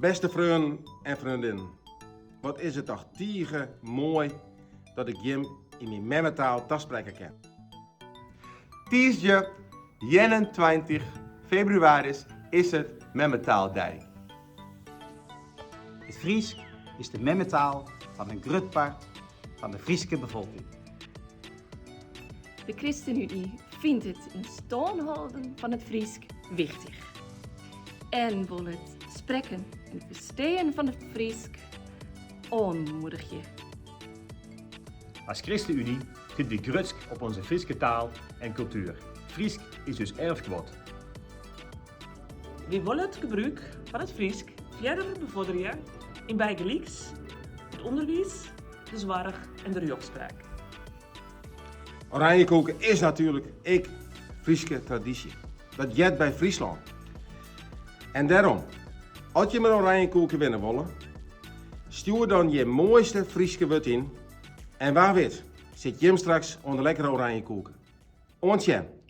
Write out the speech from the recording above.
Beste vrienden en vriendinnen, wat is het toch tiege mooi dat ik Jim in mijn memmetaal spreken kan. Tiesje 21 februari is het Memmetaaldag. Het Fries is de memmetaal van een groot part van de Friese bevolking. De ChristenUnie vindt het in stand houden van het Fries wichtig. En wil het spreken en verstaan van het Fries aanmoedigen. Als ChristenUnie vindt die grutsk op onze Friese taal en cultuur. Fries is dus erfgoed. We willen het gebruik van het Fries verder bevorderen in bijgelijks het onderwijs, de zorg en de rechtspraak. Oranje koken is natuurlijk ik Friese traditie. Dat jet bij Friesland. En daarom, als je met oranje koken winnen willen, stuur dan je mooiste Friese wut in. En waar weet, zit Jim straks onder lekkere oranje koken. Ontjen.